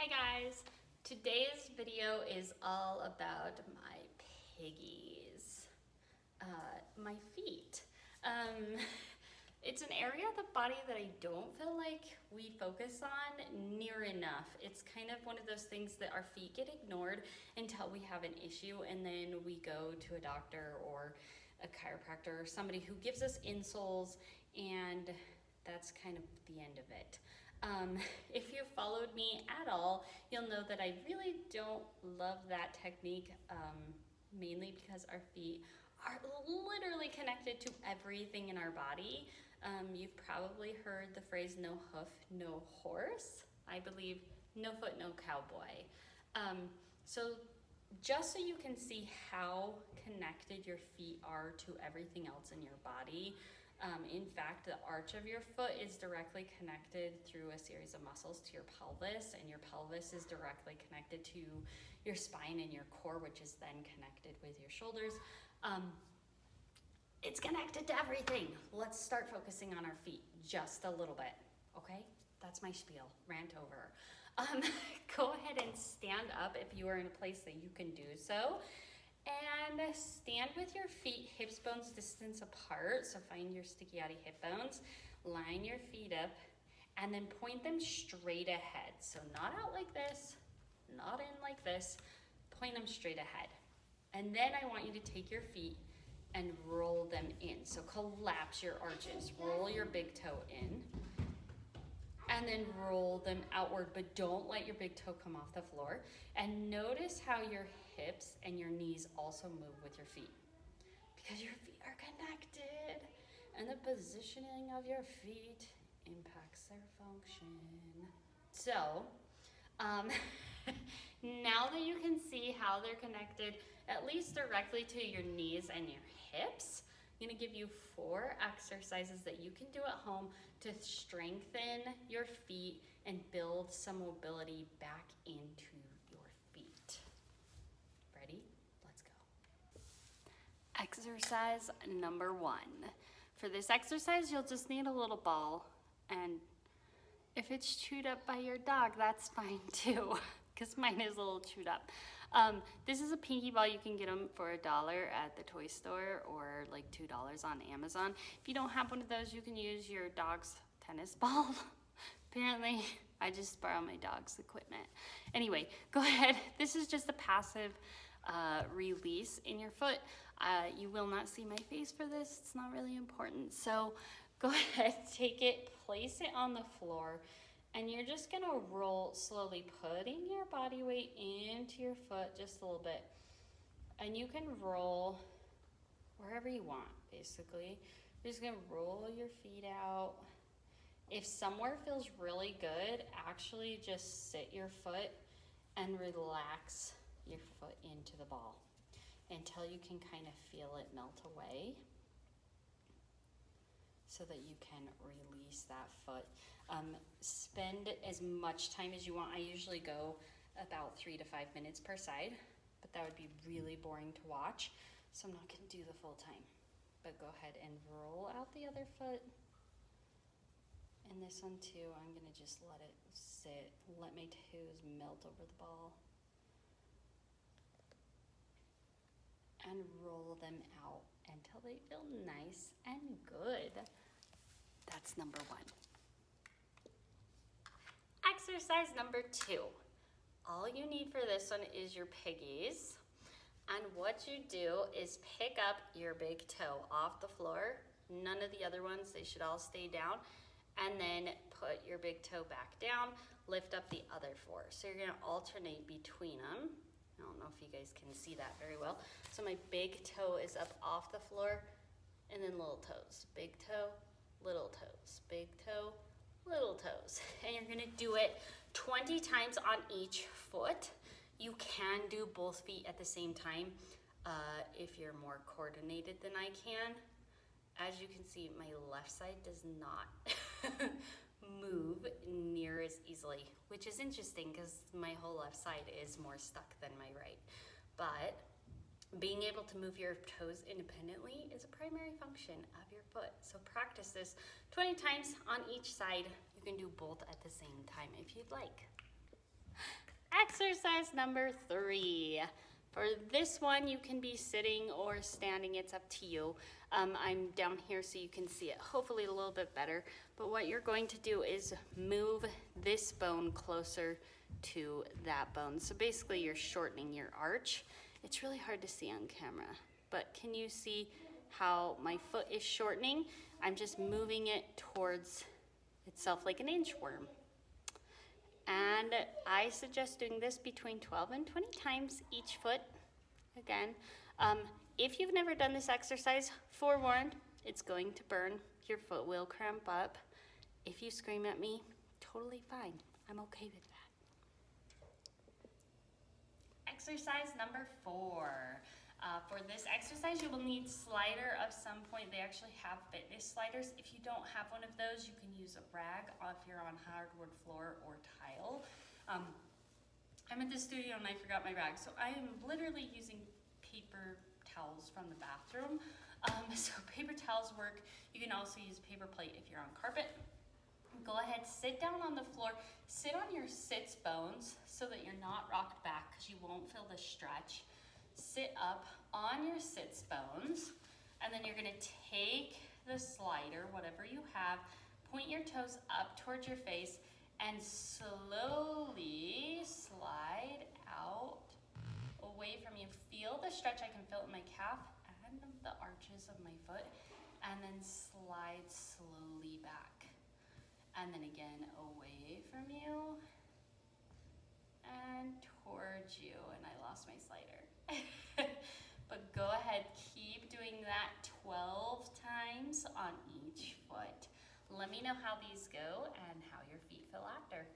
Hi guys, today's video is all about my piggies, my feet. It's an area of the body that I don't feel like we focus on near enough. It's kind of one of those things that our feet get ignored until we have an issue, and then we go to a doctor or a chiropractor or somebody who gives us insoles, and that's kind of the end of it. If you've followed me at all, you'll know that I really don't love that technique, mainly because our feet are literally connected to everything in our body. You've probably heard the phrase no hoof, no horse. I believe no foot, no cowboy. So just so you can see how connected your feet are to everything else in your body, in fact, the arch of your foot is directly connected through a series of muscles to your pelvis, and your pelvis is directly connected to your spine and your core, which is then connected with your shoulders. It's connected to everything. Let's start focusing on our feet just a little bit, okay? That's my spiel, rant over. Go ahead and stand up if you are in a place that you can do so. And stand with your feet hips bones distance apart. So find your sticky outy hip bones, line your feet up, and then point them straight ahead. So not out like this, not in like this, point them straight ahead. And then I want you to take your feet and roll them in. So collapse your arches, roll your big toe in, and then roll them outward, but don't let your big toe come off the floor. And notice how your hips and your knees also move with your feet, because your feet are connected, and the positioning of your feet impacts their function. So, now that you can see how they're connected, at least directly to your knees and your hips, I'm gonna give you 4 exercises that you can do at home to strengthen your feet and build some mobility back into your feet. Ready? Let's go. Exercise number 1. For this exercise, you'll just need a little ball, and if it's chewed up by your dog, that's fine too, because mine is a little chewed up. This is a pinky ball. You can get them for $1 at the toy store or like $2 on Amazon. If you don't have one of those, you can use your dog's tennis ball. Apparently, I just borrow my dog's equipment. Anyway, go ahead. This is just a passive release in your foot. You will not see my face for this. It's not really important. So go ahead, take it, place it on the floor, and you're just gonna roll slowly, putting your body weight into your foot just a little bit. And you can roll wherever you want, basically. You're just gonna roll your feet out. If somewhere feels really good, actually just sit your foot and relax your foot into the ball until you can kind of feel it melt away, so that you can release that foot. Spend as much time as you want. I usually go about 3 to 5 minutes per side, but that would be really boring to watch, so I'm not gonna do the full time. But go ahead and roll out the other foot. And this one too, I'm gonna just let it sit, let my toes melt over the ball, and roll them out until they feel nice and good. That's number 1. Exercise number 2. All you need for this one is your piggies. And what you do is pick up your big toe off the floor. None of the other ones, they should all stay down. And then put your big toe back down, lift up the other 4. So you're gonna alternate between them. I don't know if you guys can see that very well. So my big toe is up off the floor, and then little toes. Big toe, little toes. Big toe, little toes. And you're gonna do it 20 times on each foot. You can do both feet at the same time if you're more coordinated than I can. As you can see, my left side does not move near as easily, which is interesting because my whole left side is more stuck than my right. But being able to move your toes independently is a primary function of your foot. So practice this 20 times on each side. You can do both at the same time if you'd like. Exercise number 3. For this one, you can be sitting or standing, it's up to you. I'm down here so you can see it hopefully a little bit better. But what you're going to do is move this bone closer to that bone. So basically you're shortening your arch. It's really hard to see on camera, but can you see how my foot is shortening? I'm just moving it towards itself like an inchworm. And I suggest doing this between 12 and 20 times each foot. Again, if you've never done this exercise, forewarned, it's going to burn. Your foot will cramp up. If you scream at me, totally fine. I'm okay with that. Exercise number 4. For this exercise, you will need slider of some point. They actually have fitness sliders. If you don't have one of those, you can use a rag if you're on hardwood floor or tile. I'm at the studio and I forgot my rag, so I am literally using paper towels from the bathroom. So paper towels work. You can also use paper plate if you're on carpet. Go ahead, sit down on the floor. Sit on your sits bones so that you're not rocked back because you won't feel the stretch. Sit up on your sits bones, and then you're gonna take the slider, whatever you have, point your toes up towards your face, and slowly slide out away from you. Feel the stretch. I can feel it in my calf and the arches of my foot, and then slide slowly back. And then again, away from you and towards you, and I lost my slider. But go ahead, keep doing that 12 times on each foot. Let me know how these go and how your feet feel after.